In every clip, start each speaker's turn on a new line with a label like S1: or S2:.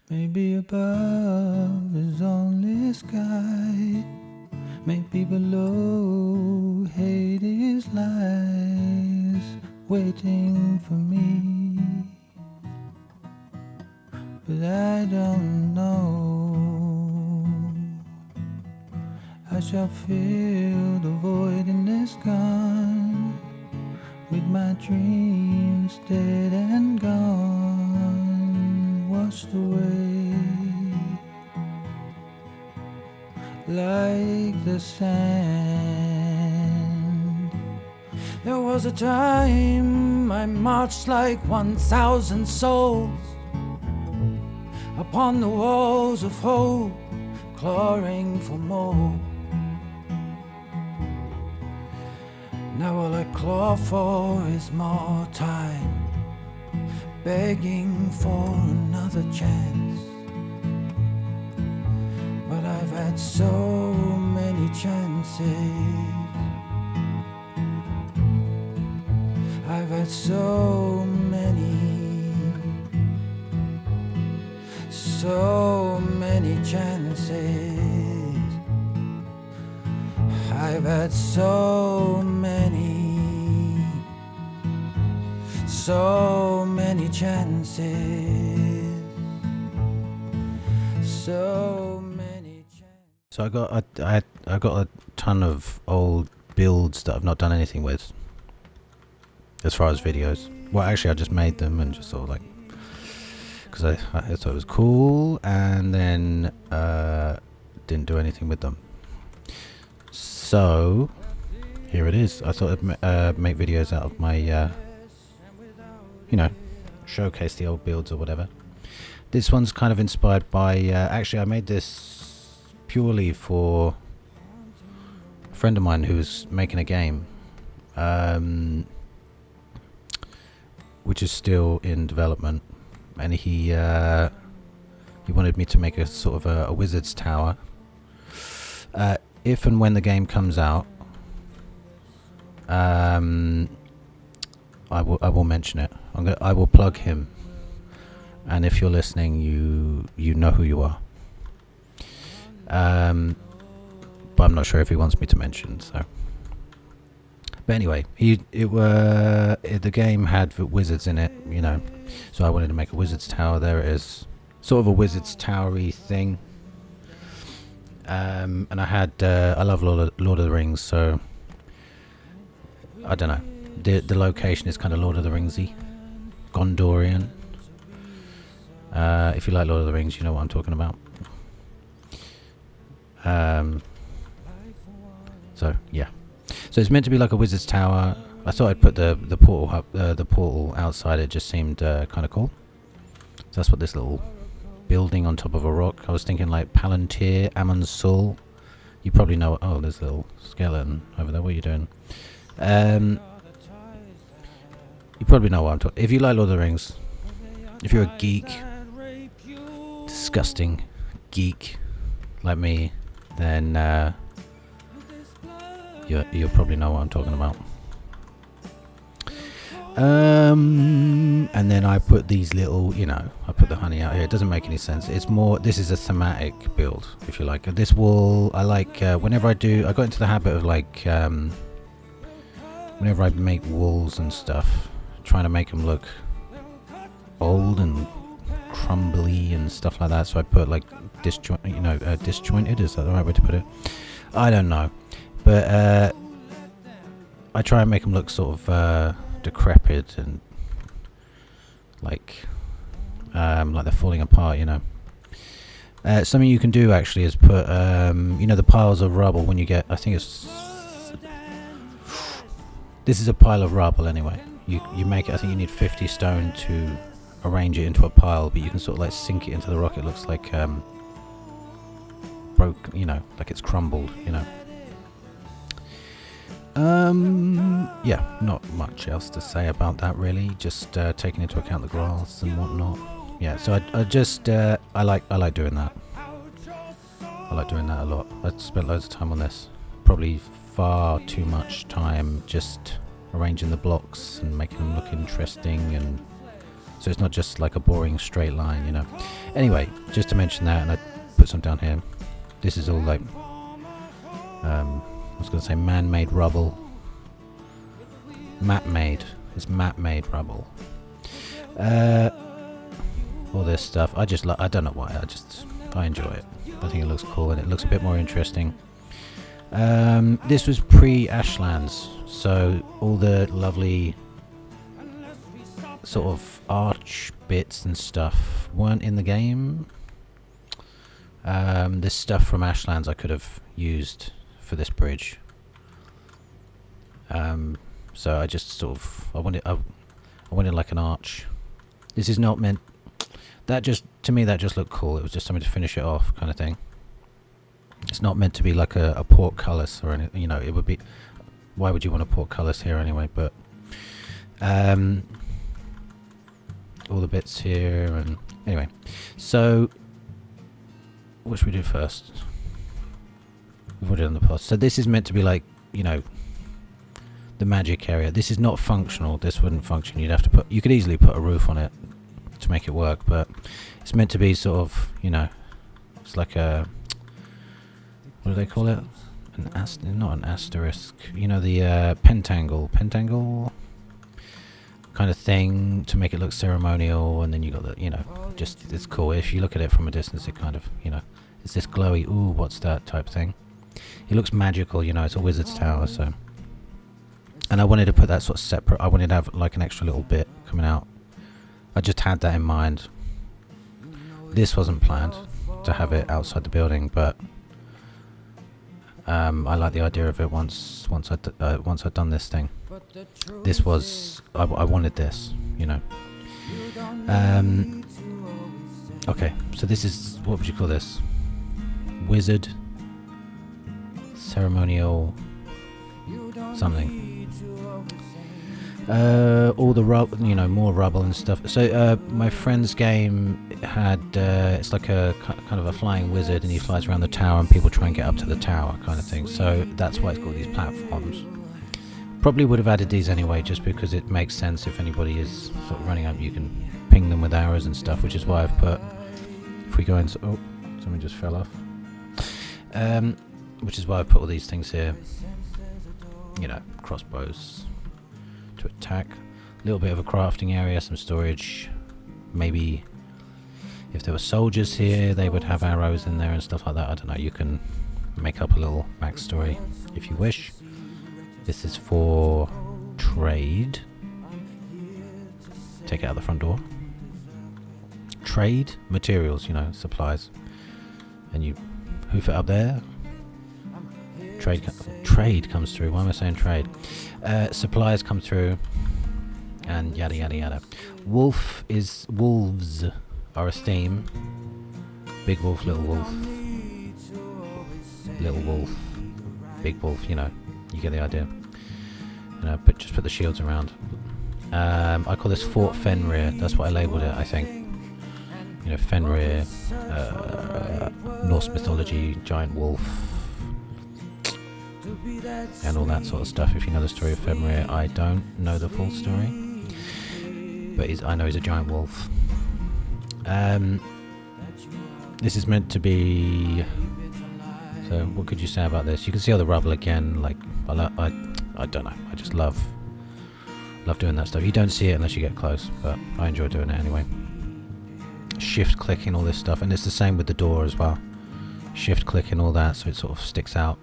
S1: Maybe above is only sky. Maybe below hate is lies waiting for me. But I don't know. I shall fill the void in the sky with my dreams dead and gone, washed away like the sand. There was a time I marched like 1,000 souls upon the walls of hope, clawing for more. Now all I claw for is more time, begging for another chance. But I've had so many chances. I've had so many chances. I've had so many chances. So many chances.
S2: So I got a ton of old builds that I've not done anything with, as far as videos. Well, actually, I just made them and just sort of like, because I thought it was cool, and then didn't do anything with them. So here it is. I thought I'd make videos out of my, showcase the old builds or whatever. This one's kind of inspired by, actually I made this purely for a friend of mine who's making a game, which is still in development, and he wanted me to make a sort of a wizard's tower. If and when the game comes out, I will mention it. I will plug him, and if you're listening, you know who you are. But I'm not sure if he wants me to mention. So, but anyway, the game had wizards in it, So I wanted to make a wizard's tower. There it is, sort of a wizard's towery thing. And I love Lord of the Rings, so I don't know. The location is kind of Lord of the Ringsy, Gondorian. If you like Lord of the Rings, you know what I'm talking about. So yeah, so it's meant to be like a wizard's tower. I thought I'd put the portal up, the portal outside. It just seemed kind of cool. So that's what this little building on top of a rock. I was thinking like Palantir, Amon's Soul. You probably know. Oh, there's a little skeleton over there. What are you doing? You probably know what I'm talking. If you like Lord of the Rings, if you're a geek, disgusting geek like me, then you'll probably know what I'm talking about. And then I put these little, I put the honey out here. It doesn't make any sense. It's more, this is a thematic build, if you like. This wall, I like, whenever I got into the habit of like, whenever I make walls and stuff, trying to make them look old and crumbly and stuff like that. So I put like disjointed, is that the right way to put it? I don't know. But I try and make them look sort of decrepit and like they're falling apart, Something you can do actually is put the piles of rubble when you get, I think this is a pile of rubble anyway. You make it, I think you need 50 stone to arrange it into a pile, but you can sort of like sink it into the rock. It looks like broke, like it's crumbled, Yeah, not much else to say about that really. Just taking into account the grass and whatnot. Yeah, so I like doing that. I like doing that a lot. I spent loads of time on this. Probably far too much time just arranging the blocks and making them look interesting and So it's not just like a boring straight line, you know. Anyway, just to mention that, and I put some down here. This is all like, I was going to say man-made rubble. Map-made. It's map-made rubble. All this stuff. I don't know why. I enjoy it. I think it looks cool and it looks a bit more interesting. This was pre-Ashlands, so all the lovely sort of arch bits and stuff weren't in the game. This stuff from Ashlands I could have used for this bridge. So I just sort of I wanted like an arch. This is not meant. To me that just looked cool. It was just something to finish it off, kind of thing. It's not meant to be like a portcullis or anything. You know, it would be. Why would you want a portcullis here anyway? But all the bits here, and anyway. So what should we do first? We've already done the post. So this is meant to be like, you know, the magic area. This is not functional. This wouldn't function. You could easily put a roof on it to make it work, but it's meant to be sort of, you know, it's like a, what do they call it? Not an asterisk. You know, the pentacle kind of thing, to make it look ceremonial. And then you got the, you know, just, it's cool. If you look at it from a distance, it kind of, you know, it's this glowy, ooh, what's that type thing. It looks magical, you know. It's a wizard's tower, so. And I wanted to put that sort of separate. I wanted to have like an extra little bit coming out. I just had that in mind. This wasn't planned to have it outside the building, but I like the idea of it. Once I'd done this thing, this was I wanted this, you know. Okay, so this is, what would you call this? Wizard ceremonial something. All the rubble, you know, more rubble and stuff. So my friend's game had it's like a kind of a flying wizard, and he flies around the tower and people try and get up to the tower, kind of thing. So that's why it's got these platforms. Probably would have added these anyway, just because it makes sense. If anybody is sort of running up, you can ping them with arrows and stuff, which is why I've put, if we go into, oh, something just fell off, which is why I put all these things here, you know, crossbows to attack, a little bit of a crafting area, some storage. Maybe if there were soldiers here, they would have arrows in there and stuff like that. I don't know, you can make up a little backstory if you wish. This is for trade. Take it out the front door. Trade materials, you know, supplies, and you hoof it up there. Trade comes through. Why am I saying trade? Supplies come through, and yada yada yada. Wolves are a theme. Big wolf, little wolf, little wolf, big wolf. You know, you get the idea. And just put the shields around. I call this Fort Fenrir. That's what I labelled it, I think. You know, Fenrir, Norse mythology, giant wolf, and all that sort of stuff. If you know the story of Fenrir, I don't know the full story, but I know he's a giant wolf. This is meant to be. So, what could you say about this? You can see all the rubble again. Like, I don't know. I just love doing that stuff. You don't see it unless you get close, but I enjoy doing it anyway. Shift clicking all this stuff, and it's the same with the door as well. Shift clicking all that, so it sort of sticks out.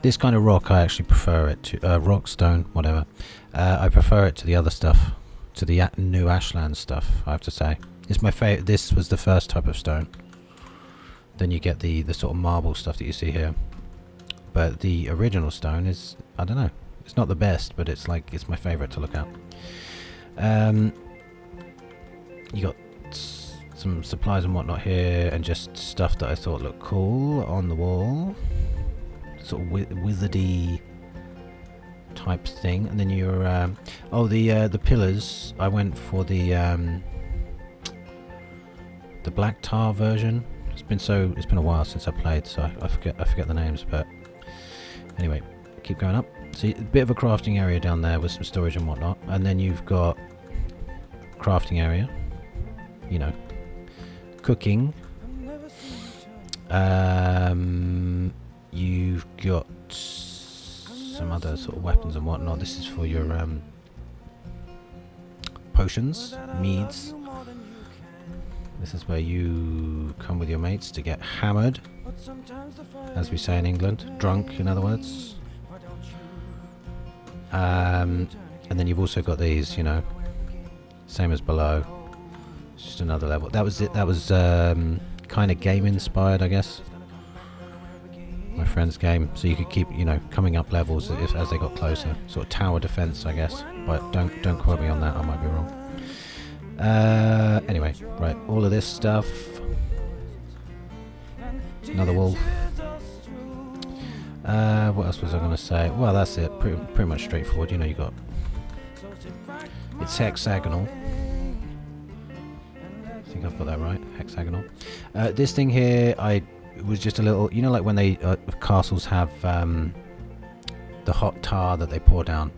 S2: This kind of rock, I actually prefer it to rock, stone, whatever. I prefer it to the other stuff, to the new Ashland stuff. I have to say, it's my favorite. This was the first type of stone. Then you get the sort of marble stuff that you see here. But the original stone is, I don't know, it's not the best, but it's like, it's my favorite to look at. You got some supplies and whatnot here, and just stuff that I thought looked cool on the wall, sort of wizardy type thing. And then you're the pillars, I went for the black tar version. It's been a while since I played, so I forget the names, but anyway, keep going up. See, a bit of a crafting area down there with some storage and whatnot, and then you've got crafting area. You know, cooking. You've got some other sort of weapons and whatnot. This is for your potions, meads. This is where you come with your mates to get hammered, as we say in England, drunk in other words. And then you've also got these, you know, same as below. It's just another level. That was it. That was kind of game inspired, I guess. My friend's game, so you could keep, you know, coming up levels as they got closer. Sort of tower defense, I guess. But don't quote me on that. I might be wrong. Anyway, right. All of this stuff. Another wolf. What else was I going to say? Well, that's it. Pretty much straightforward. You know, you got. It's hexagonal. I think I've got that right. Hexagonal. This thing here, it was just a little. You know, like when they castles have the hot tar that they pour down.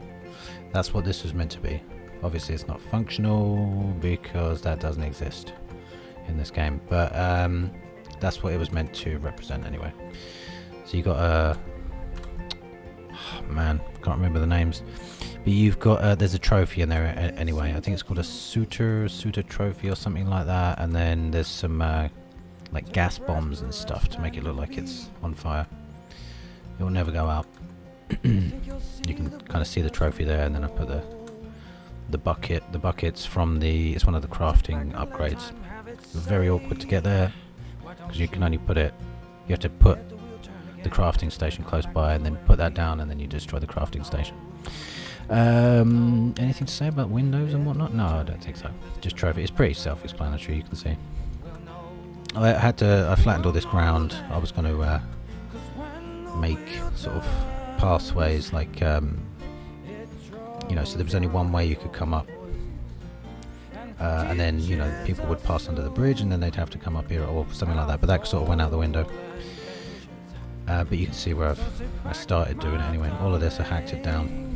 S2: That's what this was meant to be. Obviously, it's not functional because that doesn't exist in this game. But that's what it was meant to represent anyway. So you got a. Oh, man, can't remember the names. But you've got there's a trophy in there anyway. I think it's called a suitor trophy or something like that. And then there's some like gas bombs and stuff to make it look like it's on fire. It will never go out. You can kind of see the trophy there, and then I put the bucket. The bucket's from it's one of the crafting upgrades. Very awkward to get there because you can only put it. You have to put the crafting station close by, and then put that down, and then you destroy the crafting station. Anything to say about windows and whatnot? No, I don't think so. Just trophy. It's pretty self-explanatory, you can see. I flattened all this ground. I was going to make sort of pathways, like, you know, so there was only one way you could come up. And then, you know, people would pass under the bridge, and then they'd have to come up here or something like that. But that sort of went out the window. But you can see where I started doing it anyway. All of this, I hacked it down.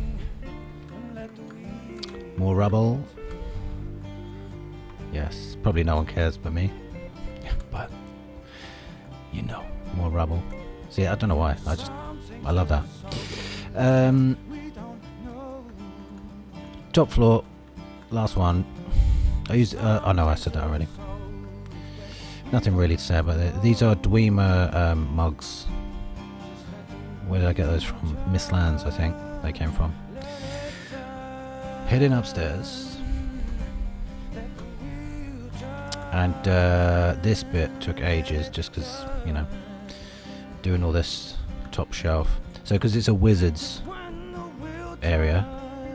S2: More rubble. Yes, probably no one cares but me. But, you know, more rubble. See, I don't know why. I love that. Top floor, last one. I used. Oh no, I said that already. Nothing really to say about it. These are Dwemer mugs. Where did I get those from? Misslands, I think they came from. Heading upstairs. And this bit took ages just because, you know, doing all this top shelf. So because it's a wizard's area,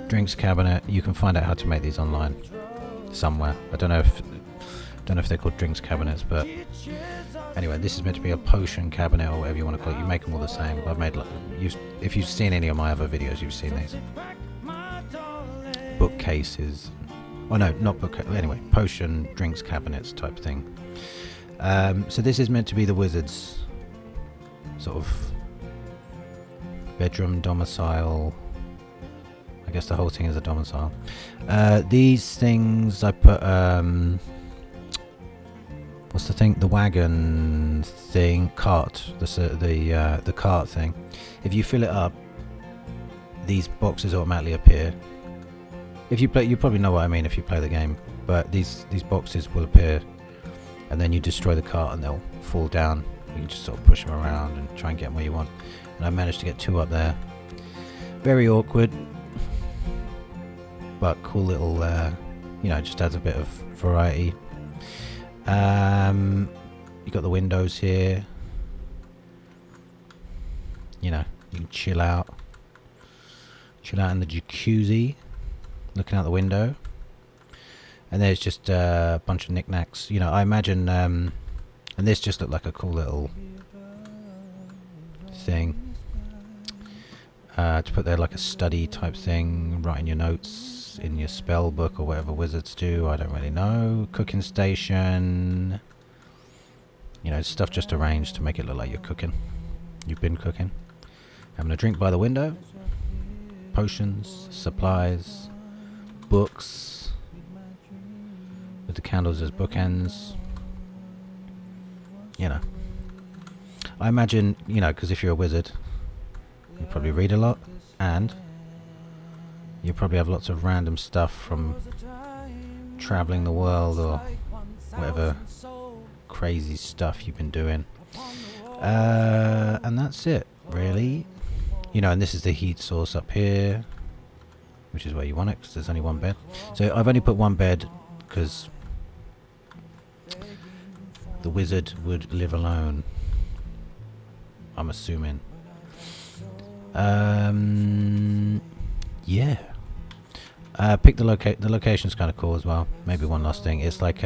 S2: drinks cabinet, you can find out how to make these online somewhere. I don't know if they're called drinks cabinets, but anyway, this is meant to be a potion cabinet or whatever you want to call it. You make them all the same. I've made, if you've seen any of my other videos, you've seen these bookcases. Oh no, not book. Anyway, potion drinks cabinets type thing. So this is meant to be the wizard's sort of bedroom domicile. I guess the whole thing is a domicile. These things I put. What's the thing? The wagon thing, cart. The cart thing. If you fill it up, these boxes automatically appear. If you play, you probably know what I mean if you play the game. But these boxes will appear, and then you destroy the cart, and they'll fall down. You can just sort of push them around and try and get them where you want. And I managed to get 2 up there. Very awkward, but cool little. You know, just adds a bit of variety. You got the windows here. You know, you can chill out in the jacuzzi, looking out the window. And there's just a bunch of knickknacks. You know, I imagine, and this just looked like a cool little thing to put there, like a study type thing, writing your notes in your spell book or whatever wizards do. I don't really know. Cooking station. You know, stuff just arranged to make it look like you're cooking. You've been cooking. Having a drink by the window. Potions, supplies, books. the candles as bookends. You know, I imagine, you know, because if you're a wizard, you probably read a lot, and you probably have lots of random stuff from traveling the world or whatever crazy stuff you've been doing. And that's it, really. You know, and this is the heat source up here, which is where you want it, because there's only one bed. So I've only put one bed because the wizard would live alone, I'm assuming. Yeah. Pick the location's kind of cool as well. Maybe one last thing. It's like,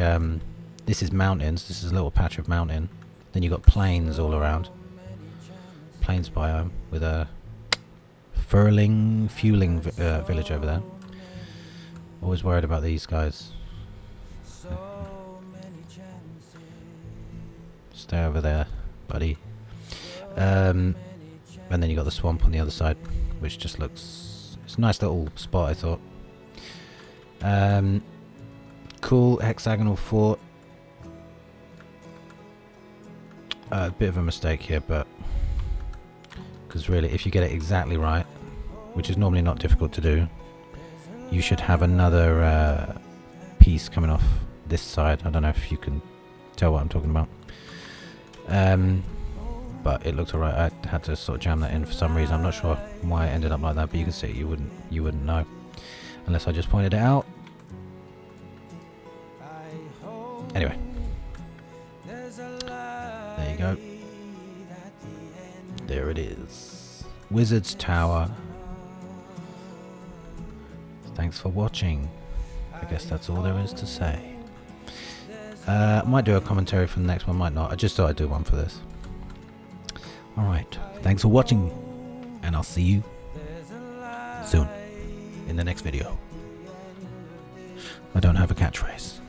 S2: this is mountains. This is a little patch of mountain. Then you got plains all around. Plains biome with a fueling village over there. Always worried about these guys. Stay over there, buddy. And then you got the swamp on the other side, which just looks... It's a nice little spot, I thought. Cool hexagonal fort. A bit of a mistake here, but... Because really, if you get it exactly right, which is normally not difficult to do, you should have another piece coming off this side. I don't know if you can tell what I'm talking about. But it looked alright. I had to sort of jam that in for some reason. I'm not sure why it ended up like that, but you can see it. You wouldn't know unless I just pointed it out. Anyway, there you go. There it is. Wizard's Tower. Thanks for watching. I guess that's all there is to say. Might do a commentary for the next one, might not. I just thought I'd do one for this. Alright, thanks for watching, and I'll see you soon in the next video. I don't have a catchphrase.